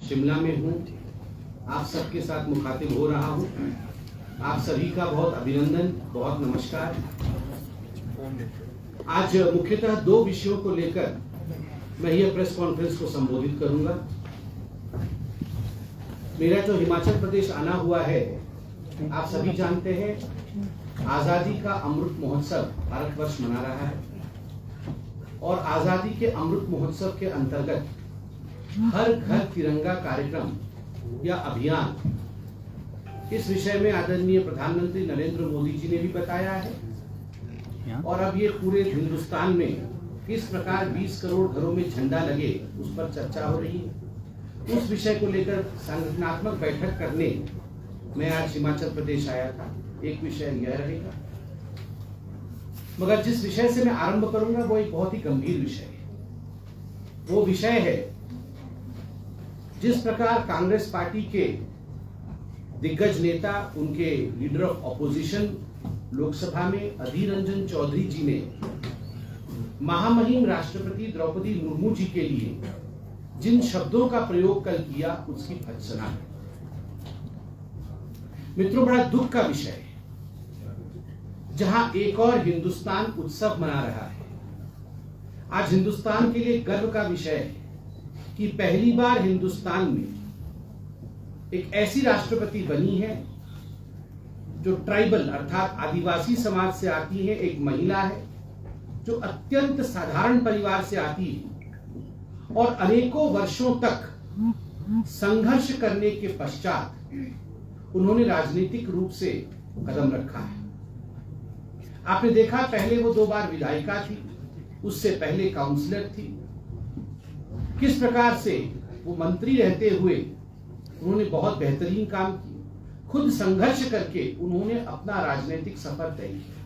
शिमला में हूँ, आप सबके साथ मुखातिब हो रहा हूँ। आप सभी का बहुत अभिनंदन, बहुत नमस्कार। आज मुख्यतः दो विषयों को लेकर मैं यह प्रेस कॉन्फ्रेंस को संबोधित करूंगा। मेरा जो हिमाचल प्रदेश आना हुआ है, आप सभी जानते हैं आजादी का अमृत महोत्सव भारतवर्ष मना रहा है और आजादी के अमृत महोत्सव के अंतर्गत हर घर तिरंगा कार्यक्रम या अभियान, इस विषय में आदरणीय प्रधानमंत्री नरेंद्र मोदी जी ने भी बताया है और अब ये पूरे हिंदुस्तान में किस प्रकार 20 करोड़ घरों में झंडा लगे उस पर चर्चा हो रही है। उस विषय को लेकर संगठनात्मक बैठक करने मैं आज हिमाचल प्रदेश आया था। एक विषय यह रहेगा, मगर जिस विषय से मैं आरंभ करूंगा वो एक बहुत ही गंभीर विषय है। वो विषय है जिस प्रकार कांग्रेस पार्टी के दिग्गज नेता, उनके लीडर ऑफ ऑपोजिशन लोकसभा में अधीर रंजन चौधरी जी ने महामहिम राष्ट्रपति द्रौपदी मुर्मू जी के लिए जिन शब्दों का प्रयोग कल किया उसकी भर्त्सना है। मित्रों, बड़ा दुख का विषय है जहां एक और हिंदुस्तान उत्सव मना रहा है। आज हिंदुस्तान के लिए गर्व का विषय है कि पहली बार हिंदुस्तान में एक ऐसी राष्ट्रपति बनी है जो ट्राइबल अर्थात आदिवासी समाज से आती है, एक महिला है जो अत्यंत साधारण परिवार से आती है और अनेकों वर्षों तक संघर्ष करने के पश्चात उन्होंने राजनीतिक रूप से कदम रखा है। आपने देखा, पहले वो 2 बार विधायिका थी, उससे पहले काउंसलर थी। किस प्रकार से वो मंत्री रहते हुए उन्होंने बहुत बेहतरीन काम किया। खुद संघर्ष करके उन्होंने अपना राजनीतिक सफर तय किया।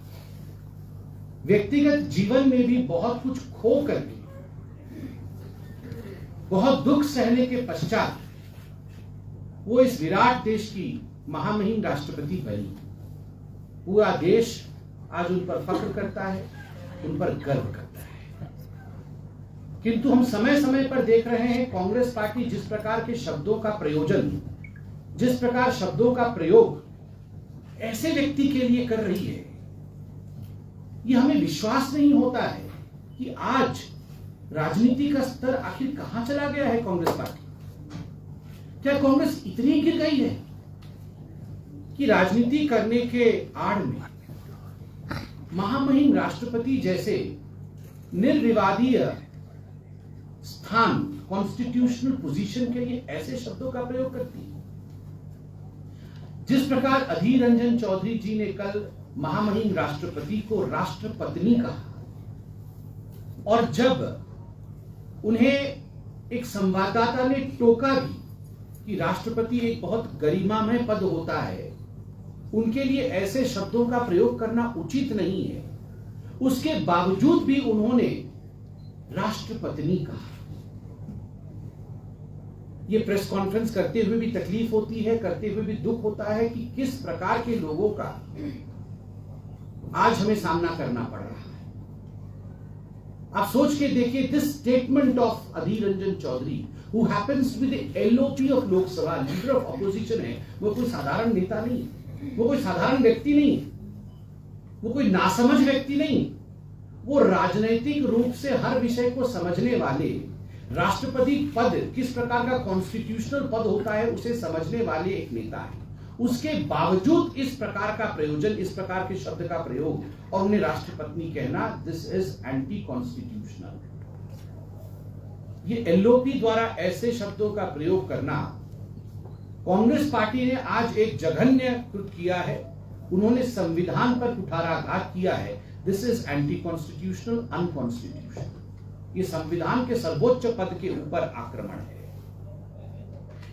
व्यक्तिगत जीवन में भी बहुत कुछ खो करके, बहुत दुख सहने के पश्चात वो इस विराट देश की महामहिम राष्ट्रपति बनी। पूरा देश आज उन पर फख्र करता है, उन पर गर्व करता है। किंतु हम समय समय पर देख रहे हैं कांग्रेस पार्टी जिस प्रकार के शब्दों का प्रयोजन, जिस प्रकार शब्दों का प्रयोग ऐसे व्यक्ति के लिए कर रही है, ये हमें विश्वास नहीं होता है कि आज राजनीति का स्तर आखिर कहां चला गया है। कांग्रेस पार्टी, क्या कांग्रेस इतनी गिर गई है कि राजनीति करने के आड़ में महामहिम राष्ट्रपति जैसे निर्विवादीय स्थान, कॉन्स्टिट्यूशनल पोजीशन के लिए ऐसे शब्दों का प्रयोग करती है। जिस प्रकार अधीर रंजन चौधरी जी ने कल महामहिम राष्ट्रपति को राष्ट्रपत्नी कहा और जब उन्हें एक संवाददाता ने टोका भी कि राष्ट्रपति एक बहुत गरिमामय पद होता है, उनके लिए ऐसे शब्दों का प्रयोग करना उचित नहीं है, उसके बावजूद भी उन्होंने राष्ट्रपत्नी कहा। ये प्रेस कॉन्फ्रेंस करते हुए भी तकलीफ होती है, करते हुए भी दुख होता है कि किस प्रकार के लोगों का आज हमें सामना करना पड़ रहा है। आप सोच के देखिए, this statement of Adhir Ranjan Chowdhury who happens to be the LOP of Lok Sabha, leader of opposition है। वो कोई साधारण नेता नहीं, वो कोई साधारण व्यक्ति नहीं, वो कोई नासमझ व्यक्ति नहीं, वो राजनैतिक रूप से हर विषय को समझने वाले, राष्ट्रपति पद किस प्रकार का कॉन्स्टिट्यूशनल पद होता है उसे समझने वाले एक नेता है। उसके बावजूद इस प्रकार का प्रयोजन, इस प्रकार के शब्द का प्रयोग और उन्हें राष्ट्रपत्नी कहना, दिस इज एंटी कॉन्स्टिट्यूशनल। ये एलओपी द्वारा ऐसे शब्दों का प्रयोग करना कांग्रेस पार्टी ने आज एक जघन्य कृत किया है। उन्होंने संविधान पर कुठाराघात किया है। This is anti constitutional, unconstitutional. ये संविधान के सर्वोच्च पद के ऊपर आक्रमण है।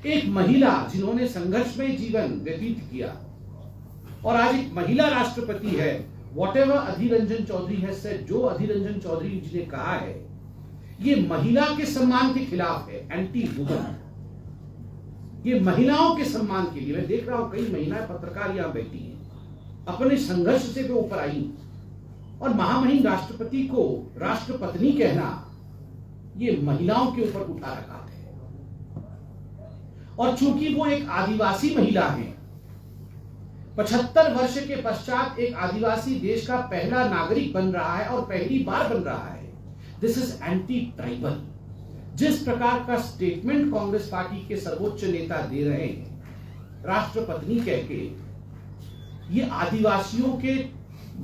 एक महिला जिन्होंने संघर्षमय जीवन व्यतीत किया और आज एक महिला राष्ट्रपति है। व्हाटएवर अधीर रंजन चौधरी है सेड, जो अधीर रंजन चौधरी जी ने कहा है, ये महिला के सम्मान के खिलाफ है, एंटी वुमन। ये महिलाओं के सम्मान के लिए। मैं देख रहा हूं कई महिलाएं पत्रकार यहां बैठी हैं, अपने संघर्ष से वे ऊपर आई और महामहिम राष्ट्रपति को राष्ट्रपत्नी कहना ये महिलाओं के ऊपर उठा रखा है। और चूंकि वो एक आदिवासी महिला है, 75 वर्ष के पश्चात एक आदिवासी देश का पहला नागरिक बन रहा है और पहली बार बन रहा है। This is anti tribal. जिस प्रकार का स्टेटमेंट कांग्रेस पार्टी के सर्वोच्च नेता दे रहे हैं, राष्ट्रपत्नी कह के, ये आदिवासियों के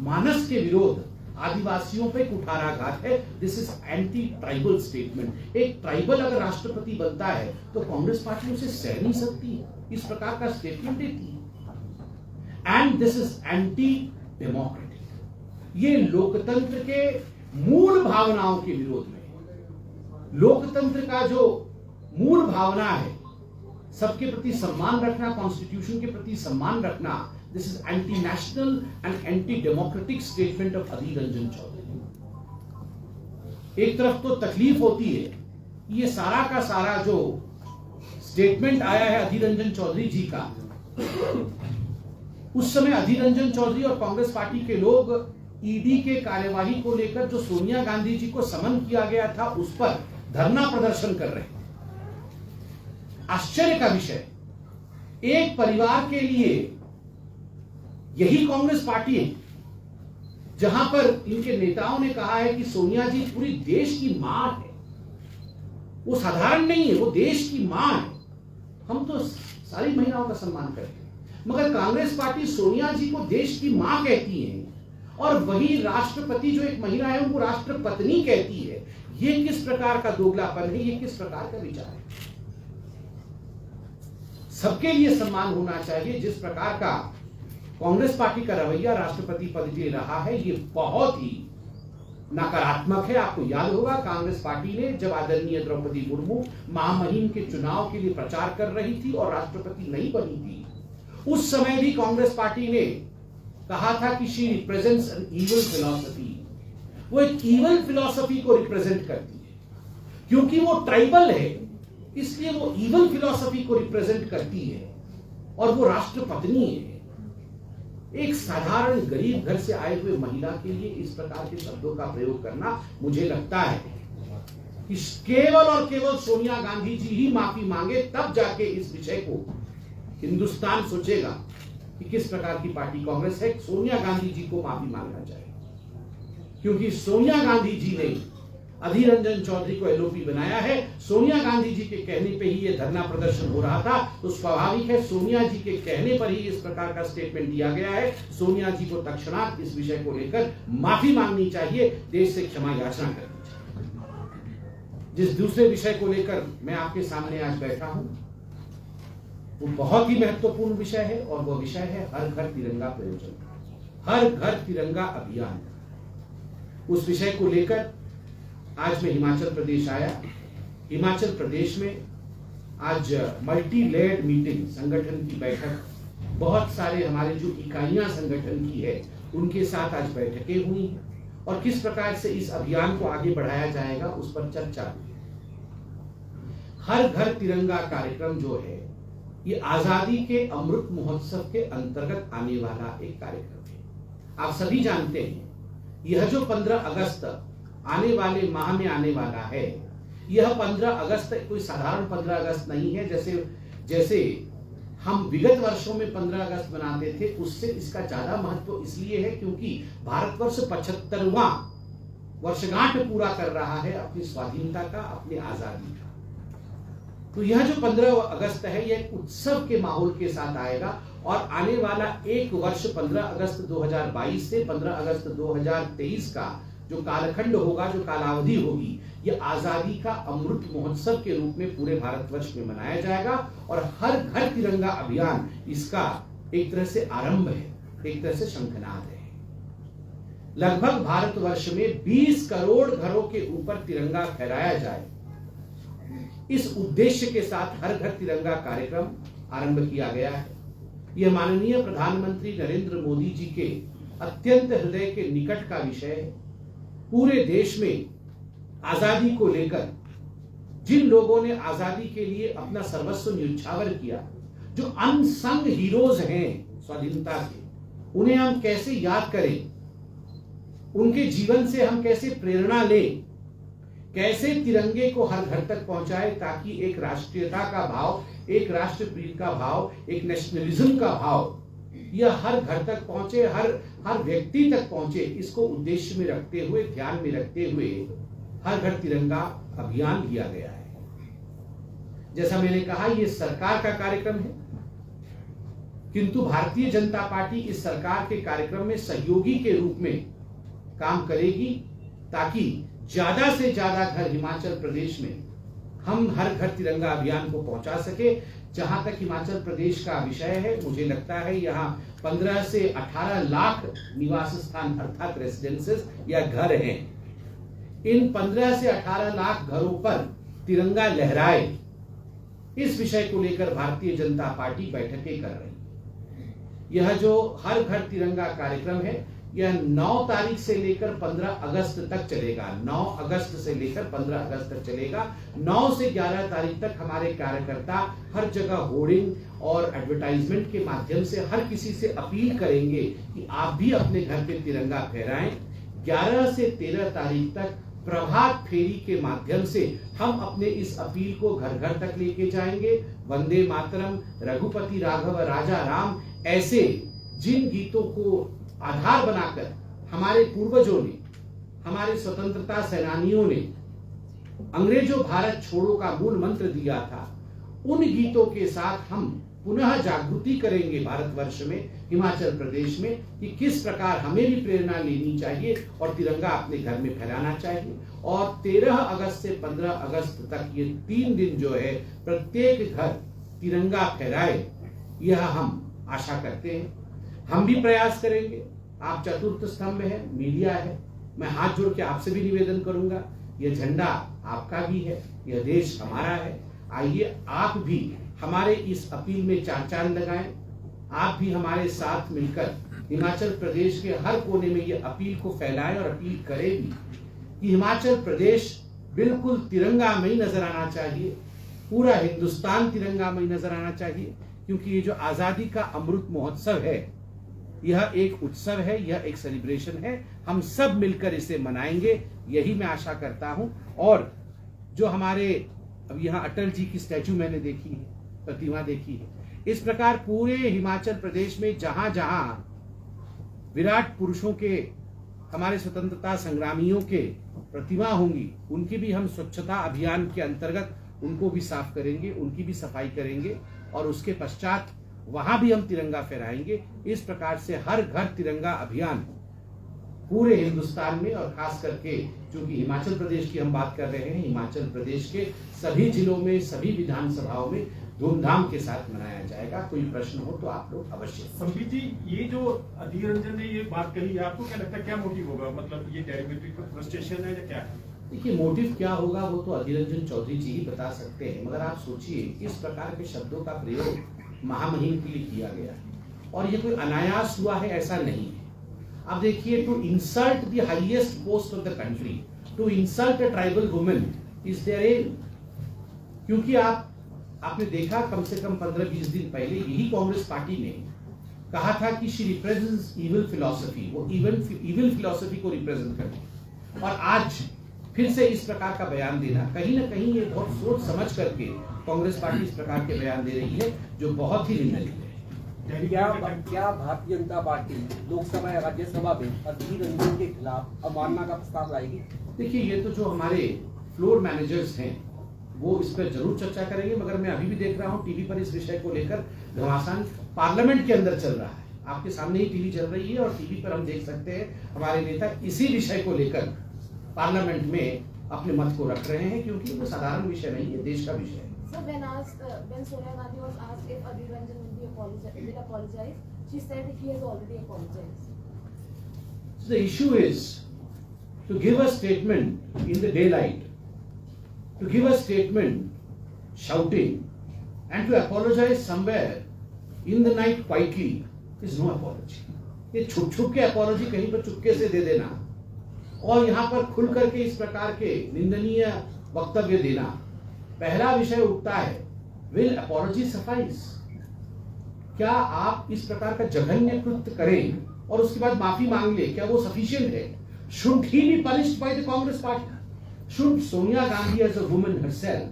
मानस के विरोध, आदिवासियों पे कुठाराघात है। This is anti tribal statement. एक ट्राइबल अगर राष्ट्रपति बनता है तो कांग्रेस पार्टी उसे सह नहीं सकती, इस प्रकार का स्टेटमेंट देती है। And this is anti democratic. ये लोकतंत्र के मूल भावनाओं के विरोध में, लोकतंत्र का जो मूल भावना है, सबके प्रति सम्मान रखना, कॉन्स्टिट्यूशन के प्रति सम्मान रखना, this is anti national and anti democratic statement of Adhir Ranjan Chowdhury. एक तरफ तो तकलीफ होती है, ये सारा का सारा जो स्टेटमेंट आया है अधीर रंजन चौधरी जी का, उस समय अधीर रंजन चौधरी और कांग्रेस पार्टी के लोग ईडी के कार्यवाही को लेकर जो सोनिया गांधी जी को समन किया गया था उस पर धरना प्रदर्शन कर रहे हैं। आश्चर्य का विषय, एक परिवार के लिए यही कांग्रेस पार्टी है जहां पर इनके नेताओं ने कहा है कि सोनिया जी पूरी देश की मां है। वो साधारण नहीं है, वो देश की मां है। हम तो सारी महिलाओं का सम्मान करते हैं, मगर कांग्रेस पार्टी सोनिया जी को देश की मां कहती है और वही राष्ट्रपति जो एक महिला है उनको राष्ट्रपत्नी कहती है। ये किस प्रकार का दोगलापन है, ये किस प्रकार का विचार है? सबके लिए सम्मान होना चाहिए। जिस प्रकार का कांग्रेस पार्टी का रवैया राष्ट्रपति पद के रहा है, ये बहुत ही नकारात्मक है। आपको याद होगा कांग्रेस पार्टी ने जब आदरणीय द्रौपदी मुर्मू महामहिम के चुनाव के लिए प्रचार कर रही थी और राष्ट्रपति नहीं बनी थी, उस समय भी कांग्रेस पार्टी ने कहा था कि she represents an evil philosophy. वो एक इविल फिलॉसफी को रिप्रेजेंट करती है, क्योंकि वो ट्राइबल है, इसलिए वो इविल फिलॉसफी को रिप्रेजेंट करती है और वो राष्ट्रपत्नी है। एक साधारण गरीब घर से आए हुए महिला के लिए इस प्रकार के शब्दों का प्रयोग करना, मुझे लगता है कि केवल और केवल सोनिया गांधी जी ही माफी मांगे, तब जाके इस विषय को हिंदुस्तान सोचेगा कि किस प्रकार की पार्टी कांग्रेस है। सोनिया गांधी जी को माफी मांगना चाहिए, क्योंकि सोनिया गांधी जी ने अधीर रंजन चौधरी को एलओपी बनाया है। सोनिया गांधी जी के कहने पे ही ये धरना प्रदर्शन हो रहा था, तो स्वाभाविक है सोनिया जी के कहने पर ही इस प्रकार का स्टेटमेंट दिया गया है। सोनिया जी को तत्क्षणात इस विषय को लेकर माफी मांगनी चाहिए, देश से क्षमा याचना करनी चाहिए। जिस दूसरे विषय को लेकर मैं आपके सामने आज बैठा हूं, वो बहुत ही महत्वपूर्ण विषय है और वो विषय है हर घर तिरंगा प्रयोजन, हर घर तिरंगा अभियान। उस विषय को लेकर आज मैं हिमाचल प्रदेश आया। हिमाचल प्रदेश में आज मल्टी लेयर्ड मीटिंग, संगठन की बैठक, बहुत सारे हमारे जो इकाइयां संगठन की है उनके साथ आज बैठकें हुई और किस प्रकार से इस अभियान को आगे बढ़ाया जाएगा उस पर चर्चा हुई। हर घर तिरंगा कार्यक्रम जो है ये आजादी के अमृत महोत्सव के अंतर्गत आने वाला एक कार्यक्रम है। आप सभी जानते हैं यह जो 15 अगस्त आने वाले माह में आने वाला है, यह 15 अगस्त कोई साधारण 15 अगस्त नहीं है। जैसे हम विगत वर्षों में 15 अगस्त मनाते थे, उससे इसका ज्यादा महत्व इसलिए है क्योंकि भारतवर्ष 75वां वर्षगांठ पूरा कर रहा है अपनी स्वाधीनता का, अपनी आजादी का। तो यह जो 15 अगस्त है यह उत्सव के माहौल के साथ आएगा और आने वाला एक वर्ष 15 अगस्त 2022 से 15 अगस्त 2023 का जो कालखंड होगा, जो कालावधि होगी, यह आजादी का अमृत महोत्सव के रूप में पूरे भारतवर्ष में मनाया जाएगा और हर घर तिरंगा अभियान इसका एक तरह से आरंभ है, एक तरह से शंखनाद है। लगभग भारतवर्ष में 20 करोड़ घरों के ऊपर तिरंगा फहराया जाए, इस उद्देश्य के साथ हर घर तिरंगा कार्यक्रम आरंभ किया गया है। यह माननीय प्रधानमंत्री नरेंद्र मोदी जी के अत्यंत हृदय के निकट का विषय है। पूरे देश में आजादी को लेकर जिन लोगों ने आजादी के लिए अपना सर्वस्व न्यौछावर किया, जो अनसंग हीरोज हैं स्वाधीनता के, उन्हें हम कैसे याद करें, उनके जीवन से हम कैसे प्रेरणा लें, कैसे तिरंगे को हर घर तक पहुंचाए ताकि एक राष्ट्रीयता का भाव, एक राष्ट्रप्रीति का भाव, एक नेशनलिज्म का भाव यह हर घर तक पहुंचे, हर व्यक्ति तक पहुंचे। इसको उद्देश्य में रखते हुए, ध्यान में रखते हुए हर घर तिरंगा अभियान लिया गया है। जैसा मैंने कहा, यह सरकार का कार्यक्रम है, किंतु भारतीय जनता पार्टी इस सरकार के कार्यक्रम में सहयोगी के रूप में काम करेगी ताकि ज्यादा से ज्यादा घर हिमाचल प्रदेश में हम हर घर तिरंगा अभियान को पहुंचा सके। जहां तक हिमाचल प्रदेश का विषय है, मुझे लगता है यहाँ 15 से 18 लाख निवास स्थान अर्थात रेसिडेंसेस या घर हैं। इन 15 से 18 लाख घरों पर तिरंगा लहराए, इस विषय को लेकर भारतीय जनता पार्टी बैठकें कर रही है। यह जो हर घर तिरंगा कार्यक्रम है, यह 9 तारीख से लेकर 15 अगस्त तक चलेगा। 9 अगस्त से लेकर 15 अगस्त तक चलेगा। 9 से 11 तारीख तक हमारे कार्यकर्ता हर जगह होर्डिंग और एडवर्टाइजमेंट के माध्यम से हर किसी से अपील करेंगे कि आप भी अपने घर पे तिरंगा फहराएं। 11 से 13 तारीख तक प्रभात फेरी के माध्यम से हम अपने इस अपील को घर घर तक लेके जाएंगे। वंदे मातरम, रघुपति राघव राजा राम, ऐसे जिन गीतों को आधार बनाकर हमारे पूर्वजों ने, हमारे स्वतंत्रता सेनानियों ने अंग्रेजों भारत छोड़ो का मूल मंत्र दिया था, उन गीतों के साथ हम पुनः जागृति करेंगे भारतवर्ष में, हिमाचल प्रदेश में, कि किस प्रकार हमें भी प्रेरणा लेनी चाहिए और तिरंगा अपने घर में फहराना चाहिए। और 13 अगस्त से 15 अगस्त तक ये 3 दिन जो है प्रत्येक घर तिरंगा फहराए, यह हम आशा करते हैं। हम भी प्रयास करेंगे। आप चतुर्थ स्तंभ है, मीडिया है, मैं हाथ जोड़ के आपसे भी निवेदन करूंगा, यह झंडा आपका भी है, यह देश हमारा है। आइए आप भी हमारे इस अपील में 4 चांद लगाएं। आप भी हमारे साथ मिलकर हिमाचल प्रदेश के हर कोने में यह अपील को फैलाएं और अपील करें भी कि हिमाचल प्रदेश बिल्कुल तिरंगामयी नजर आना चाहिए, पूरा हिंदुस्तान तिरंगामयी नजर आना चाहिए। क्योंकि ये जो आजादी का अमृत महोत्सव है, यह एक उत्सव है, यह एक सेलिब्रेशन है। हम सब मिलकर इसे मनाएंगे, यही मैं आशा करता हूं। और जो हमारे अब यहाँ अटल जी की स्टैचू मैंने देखी है, प्रतिमा देखी है, इस प्रकार पूरे हिमाचल प्रदेश में जहां जहां विराट पुरुषों के, हमारे स्वतंत्रता संग्रामियों के प्रतिमा होंगी, उनकी भी हम स्वच्छता अभियान के अंतर्गत उनको भी साफ करेंगे, उनकी भी सफाई करेंगे और उसके पश्चात वहां भी हम तिरंगा फहराएंगे। इस प्रकार से हर घर तिरंगा अभियान पूरे हिंदुस्तान में, और खास करके चूंकि हिमाचल प्रदेश की हम बात कर रहे हैं, हिमाचल प्रदेश के सभी जिलों में, सभी विधानसभाओं में धूमधाम के साथ मनाया जाएगा। कोई प्रश्न हो तो आप लोग अवश्य। संबित जी, ये जो अधीर रंजन ने ये बात कही है, आपको क्या लगता है क्या मोटिव होगा? मतलब ये डेरिवेटिव फ्रस्ट्रेशन है या क्या है? देखिए, मोटिव क्या होगा वो तो अधीर रंजन चौधरी जी ही बता सकते हैं, मगर आप सोचिए इस प्रकार के शब्दों का प्रयोग महामहिम के लिए किया गया है और ये कोई अनायास हुआ है, ऐसा नहीं है। अब देखिए, to insult the highest post of the country, to insult a tribal women is their aim. क्योंकि आपने देखा कम से कम 15-20 दिन पहले यही कांग्रेस पार्टी ने कहा था कि शी रिप्रेजेंट्स इविल फिलॉसफी, वो इविल फिलॉसफी को रिप्रेजेंट करती, और आज फिर से इस प्रकार का बयान देना, कहीं ना कहीं ये बहुत सोच समझ करके कांग्रेस पार्टी इस प्रकार के बयान दे रही है, जो बहुत ही निंदनीय है। क्या भारतीय जनता पार्टी लोकसभा या राज्यसभा में अधीर रंजन के खिलाफ अवमानना का प्रस्ताव लाएगी? देखिए, ये तो जो हमारे फ्लोर मैनेजर्स हैं वो इस पर जरूर चर्चा करेंगे, मगर मैं अभी भी देख रहा हूँ टीवी पर इस विषय को लेकर घमासान पार्लियामेंट के अंदर चल रहा है। आपके सामने ही टीवी चल रही है और टीवी पर हम देख सकते हैं हमारे नेता इसी विषय को लेकर पार्लियामेंट में अपने मत को रख रहे हैं, क्योंकि वो साधारण विषय नहीं है, देश का विषय है। So when Sonia Gandhi was asked if Adhir Ranjan will apologize, she said he has already apologized. So the issue is to give a statement in the daylight, to give a statement shouting, and to apologize somewhere in the night quietly is no apology. ये छुप के apology कहीं पर चुपके से दे देना और यहाँ पर खुल करके इस प्रकार के निंदनीय वक्तव्य देना, पहला विषय उठता है, विल अपॉलॉजी सफाइस? क्या आप इस प्रकार का जघन्य कृत्य करें और उसके बाद माफी मांग ले, क्या वो सफिशिएंट है? Should he B punished by the Congress party? should Sonia Gandhi as a woman herself,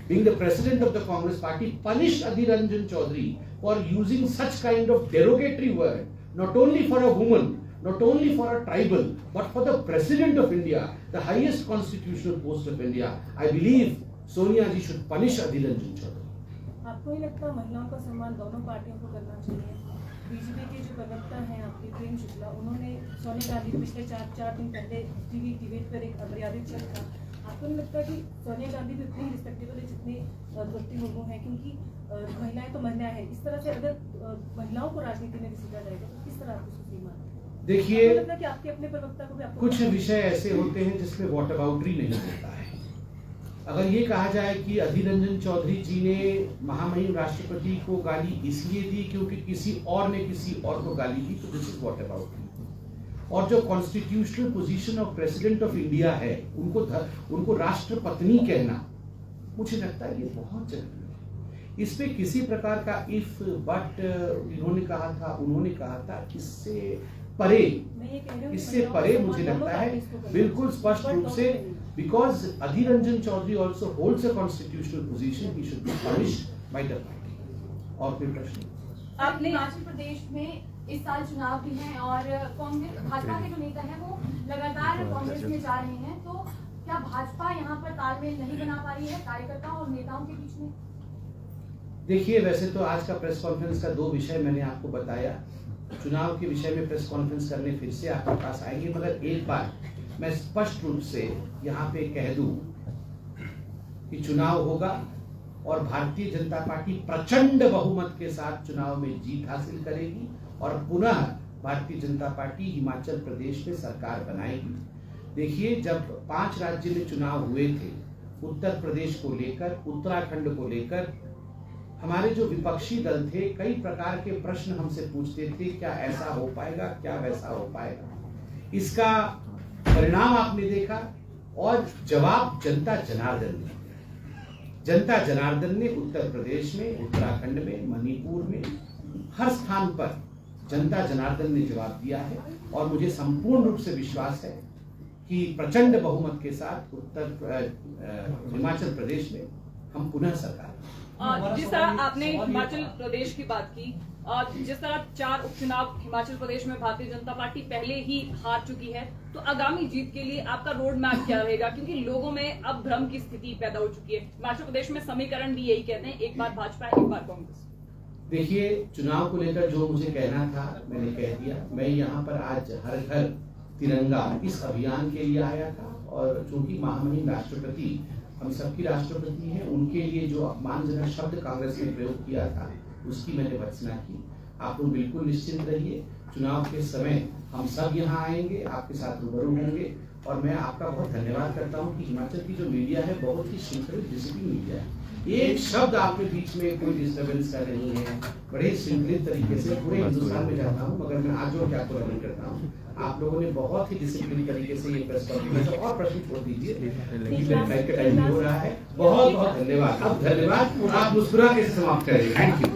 being the president of the Congress party, punish Adhir Ranjan Chaudhary for using such kind of derogatory word, not only for a woman, not only for a tribal, but for the president of India, the highest constitutional post of India. I believe Sonia ji should punish Adhir Ranjan Chaudhary. आपको ही लगता है महिलाओं का सम्मान दोनों पार्टियों को करना चाहिए? बीजेपी के जो प्रवक्ता हैं आपके प्रेम शुक्ला, उन्होंने सोनिया गांधी पिछले चार दिन पहले टीवी डिबेट पर एक अमर्यादित शब्द था। आपको नहीं लगता कि सोनिया गांधी भी उतनी रिस्पेक्टेबल है जितने द्रौपदी मुर्मू हैं? क्योंकि महिलाएं तो महिलाएं हैं। इस तरह से अगर महिलाओं को राजनीति में घसीटा जाएगा तो किस तरह आप उसको सीमा? देखिए, लगता है कि आपके अपने प्रवक्ता को भी आपको कुछ विषय ऐसे होते हैं जिसमें वॉट अबाउटरी नहीं होता है। अगर ये कहा जाए कि अधीर रंजन चौधरी जी ने महामहिम राष्ट्रपति को गाली इसलिए दी क्योंकि किसी और ने किसी और को गाली दी, तो दिस इज वॉट अबाउटरी। और जो constitutional position of president of India है, उनको राष्ट्रपत्नी कहना, मुझे लगता है ये बहुत जरूरी है। इस पे किसी प्रकार का इफ बट इन्होंने कहा था, उन्होंने कहा था, इससे परे मुझे लगता है बिल्कुल स्पष्ट रूप से, because Adhir Ranjan Chowdhury also holds a constitutional position, he should be punished by the party. और कोई प्रश्न? आपने हिमाचल प्रदेश में इस साल चुनाव भी हैं और कांग्रेस भाजपा के जो नेता हैं वो लगातार कांग्रेस में जा रहे हैं, तो क्या भाजपा यहाँ पर तालमेल नहीं बना पा रही है कार्यकर्ताओं और नेताओं के बीच में? देखिए, वैसे तो आज का प्रेस कॉन्फ्रेंस का 2 विषय मैंने आपको बताया। चुनाव के विषय में प्रेस कॉन्फ्रेंस करने फिर से आपके पास आएंगे, मगर एक बार मैं स्पष्ट रूप से यहाँ पे कह दूं कि चुनाव होगा और भारतीय जनता पार्टी प्रचंड बहुमत के साथ चुनाव में जीत हासिल करेगी और पुनः भारतीय जनता पार्टी हिमाचल प्रदेश में सरकार बनाएगी। देखिए, जब 5 राज्य में चुनाव हुए थे, उत्तर प्रदेश को लेकर, उत्तराखंड को लेकर, हमारे जो विपक्षी दल थे कई प्रकार के प्रश्न हमसे पूछते थे, क्या ऐसा हो पाएगा, क्या वैसा हो पाएगा। इसका परिणाम आपने देखा और जवाब जनता जनार्दन ने उत्तर प्रदेश में, उत्तराखंड में, मणिपुर में, हर स्थान पर जनता जनार्दन ने जवाब दिया है। और मुझे संपूर्ण रूप से विश्वास है कि प्रचंड बहुमत के साथ हिमाचल प्रदेश में हम पुनः सरकार। जिस तरह आपने हिमाचल प्रदेश की बात की, जिस तरह 4 उपचुनाव हिमाचल प्रदेश में भारतीय जनता पार्टी पहले ही हार चुकी है, तो आगामी जीत के लिए आपका रोड मैप क्या रहेगा? क्योंकि लोगों में अब भ्रम की स्थिति पैदा हो चुकी है। हिमाचल प्रदेश में समीकरण भी यही कहते हैं, एक बार भाजपा, एक बार कांग्रेस। देखिए, चुनाव को लेकर जो मुझे कहना था मैंने कह दिया। मैं यहाँ पर आज हर घर तिरंगा इस अभियान के लिए आया था और चूंकि महामहिम राष्ट्रपति हम सबकी राष्ट्रपति हैं, उनके लिए जो अपमानजनक शब्द कांग्रेस ने प्रयोग किया था उसकी मैंने भर्त्सना की। आप लोग बिल्कुल निश्चिंत रहिए, चुनाव के समय हम सब यहाँ आएंगे, आपके साथ रूबरू होंगे। और मैं आपका बहुत धन्यवाद करता हूँ कि हिमाचल की जो मीडिया है बहुत ही श्रृंखलित डिसिप्लिन मीडिया है। एक शब्द आपके बीच में कोई डिस्टर्बेंस का नहीं है, बड़े श्रृंखलित तरीके से पूरे हिंदुस्तान में जाता हूँ, मगर मैं आज जो क्या कुरान करता हूँ, आप लोगों ने बहुत ही डिसिप्लिन तरीके से ये प्रेस कॉन्फ्रेंस और प्रश्न छोड़ दीजिए, टाइम हो रहा है। बहुत बहुत धन्यवाद। अब धन्यवाद, आप मुस्कुरा के समाप्त करें। Thank you.